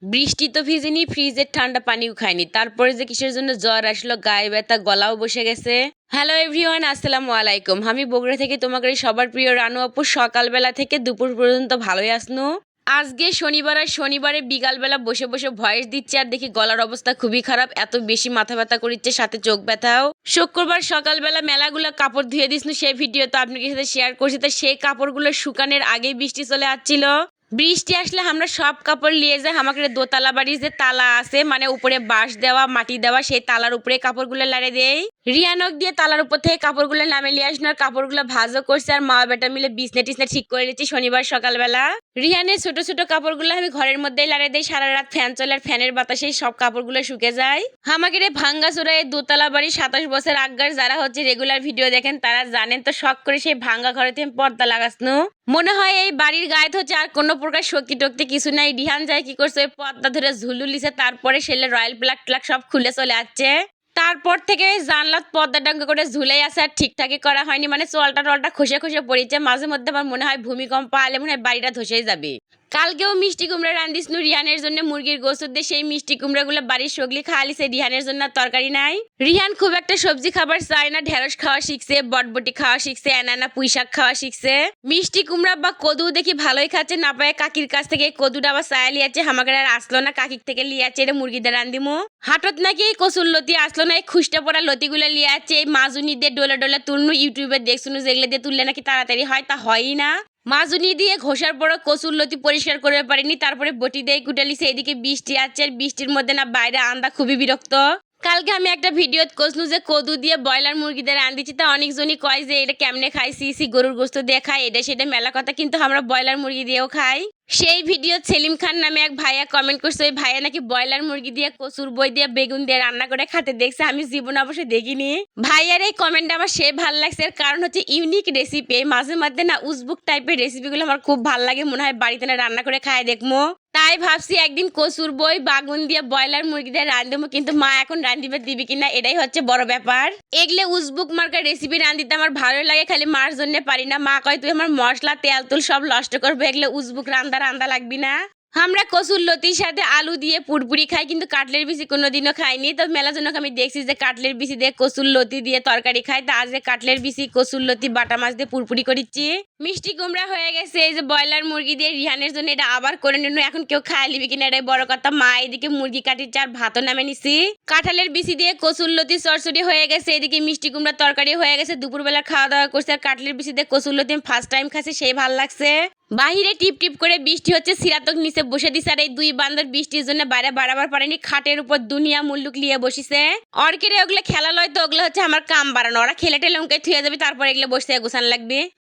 বৃষ্টি তো ভিজিনি, ফ্রিজের ঠান্ডা পানিও খাইনি, তারপরে যে কিসের জন্য জ্বর আসলো, গায়ে ব্যথা, গলাও বসে গেছে। হ্যালো এভরিওয়ান, আসসালামু আলাইকুম। আমি বগুড়া থেকে তোমাদের সবার প্রিয় রানু আপু সকালবেলা থেকে দুপুর পর্যন্ত ভালোই আসনু। আজকে শনিবার, আর শনিবারে বিকালবেলা বসে বসে ভয়েস দিচ্ছে আর দেখি গলার অবস্থা খুবই খারাপ, এত বেশি মাথা ব্যথা করিচ্ছে, সাথে চোখ ব্যথাও। শুক্রবার সকালবেলা মেলাগুলো কাপড় ধুয়ে দিস, সেই ভিডিও তো আপনাদের সাথে শেয়ার করছি। তো সেই কাপড়গুলো শুকানোর আগেই বৃষ্টি চলে আসছিল। বৃষ্টি আসলে আমরা সব কাপড় নিয়ে যাই আমাকে দোতলা বাড়ির যে তালা আছে, মানে উপরে বাঁশ দেওয়া মাটি দেওয়া, সেই তালার উপরে কাপড়গুলো লাড়ে দেই। রিয়ানক দিয়ে তালার উপর থেকে কাপড়গুলো নামে নিয়ে আসলো, আর কাপড়গুলো ভাজও করছে, আর মা বেটা মিলে বিছনা টিছনা ঠিক করে দিচ্ছি শনিবার সকালবেলা। রিহানের ছোট ছোট কাপড়গুলো আমি ঘরের মধ্যেই লাড়ে দিই, সারা রাত ফ্যান চলে, আর ফ্যানের বাতাসেই সব কাপড়গুলো শুকে যায়। আমাকে রে ভাঙ্গা চোরাই দোতলা বাড়ি 27 বছর আগগার যারা হচ্ছে রেগুলার ভিডিও দেখেন তারা জানেন, তো শখ করে সেই ভাঙ্গা ঘরে থেকে পর্দা লাগাসনো। মনে হয় এই বাড়ির গায়ে হচ্ছে আর কোনো প্রকার শক্তি টক্তি কিছু নাই। রিহান যায় কি করছে, ওই পর্দা ধরে ঝুলু লিছে, তারপরে সেলে রয়্যাল প্লাগ ট্লাগ সব খুলে চলে আসছে। তারপর থেকে জানলাত পর্দা ডাঙ্গা করে ঝুলে আছে, আর ঠিকঠাকই করা হয়নি, মানে চলটা টলটা খসে খসে পড়েছে। মাঝে মধ্যে আমার মনে হয় ভূমিকম্প আলে মনে হয় বাড়িটা ধসেই যাবে। কালকেও মিষ্টি কুমড়া রান্দিস নু রিহানের জন্য মুরগির গোসত দিয়ে, সেই মিষ্টি কুমড়া গুলো বাড়ির সগলি খাওয়ালিছে, রিহানের জন্য তরকারি নাই। রিহান খুব একটা সবজি খাবার চায় না, ঢেঁড়স খাওয়া শিখছে, বটবটি খাওয়া শিখছে, এনানা পুঁই শাক খাওয়া শিখছে। মিষ্টি কুমড়া বা কদু দেখি ভালোই খাচ্ছে, না পায় কাকির কাছ থেকে কদুটা আবার চায়া লিয়াচ্ছে, আমাকে আর আসলো না, কাকির থেকে লিয়াচ্ছে এটা মুরগিদের রান্দিমো। হাটত নাকি এই কচুর লতি আসলো না, এই খুশটা পড়া লতিগুলো লিয়াচ্ছে, এই মাজুনি দিয়ে ডোলে ডোলে তুলনু, ইউটিউবে দেখছুনু, যেগুলো দিয়ে তুললে নাকি তাড়াতাড়ি হয়, তা হয়ই না। মাজুনি দিয়ে ঘষার পর কচুর লতি পরিষ্কার করতে পারিনি, তারপরে বটি দিয়ে কুটালিছে। এদিকে বৃষ্টি আসছে, আর বৃষ্টির মধ্যে না বাইরে আন্দা খুবই বিরক্ত। কালকে আমি একটা ভিডিও কষনু যে কদু দিয়ে ব্রয়লার মুরগিদের রান্দিছি, তা অনেকজনই কয় যে এটা কেমনে খাই, সি গরুর গোস্ত দিয়ে খাই, এটা সেটা মেলা কথা, কিন্তু আমরা ব্রয়লার মুরগি দিয়েও খাই। সেই ভিডিও সেলিম খান নামে এক ভাইয়া কমেন্ট করছে, ওই ভাইয়া নাকি ব্রয়লার মুরগি দিয়ে কচুর বই দিয়ে বেগুন দিয়ে রান্না করে খেতে দেখছে, আমি জীবন অবশ্যই দেখিনি। ভাইয়ার এই কমেন্ট আমার সে ভাল লাগছে, এর কারণ হচ্ছে ইউনিক রেসিপি। মাঝে মধ্যে না উজবুক টাইপের রেসিপিগুলো আমার খুব ভাল লাগে, মনে হয় বাড়িতে না রান্না করে খায় দেখবো। তাই ভাবছি একদিন কচুর বই বাগুন দিয়ে ব্রয়লার মুরগি দিয়ে রান্ধবো, কিন্তু মা এখন রান্ধিবে দিবি কিনা এটাই হচ্ছে বড় ব্যাপার। এগুলো উজবুক মার্কার রেসিপি রান্ধিতে আমার ভালো লাগে, খালি মার জন্য পারি না। মা কয় তুই আমার মশলা তেল তুল সব নষ্ট করবো, এগুলো উজবুক রান্দা রান্দা লাগবি না। আমরা কচুর লতির সাথে আলু দিয়ে পুরপুরি খাই, কিন্তু কাটলের বিচি কোনোদিনও খাইনি। তো মেলা জন্য আমি দেখছি যে কাটলের বিচি দিয়ে কচুর লতি দিয়ে তরকারি খাই, তা আজ কাটলের বিচি কচুর লতি বাটা মাছ দিয়ে পুরপুরি করিচ্ছি। মিষ্টি কুমড়া হয়ে গেছে, এই যে ব্রয়লার মুরগি দিয়ে রিহানের জন্য এটা আবার করে নিন, এখন কেউ খায় লিবি কিনা এটাই বড় কথা। মা এদিকে মুরগি কাটির চার ভাতও নামে নিছি। কাঁঠালের বিচি দিয়ে কচুর লতি চরচড়ি হয়ে গেছে, এদিকে মিষ্টি কুমড়া তরকারি হয়ে গেছে। দুপুরবেলা খাওয়া দাওয়া করছে, আর কাটলের বিচি দিয়ে কচুর লতি আমি ফার্স্ট টাইম খাচ্ছি, সেই ভাল লাগছে। বাহিরে টিপ টিপ করে বৃষ্টি হচ্ছে, সিরাতক নিচে বসে দিছে, আর এই দুই বান্দর বৃষ্টির জন্য বাইরে বাড়াবার পারেনি, খাটের উপর দুনিয়া মুল্লুক লিয়ে বসিছে। অর্কেরে ওগুলো খেলা লয়, তো ওগুলো হচ্ছে আমার কাম বাড়ানো, ওরা খেলে টেলে উনকে থুয়ে যাবে, তারপর এগুলো বসে গোছান লাগবে।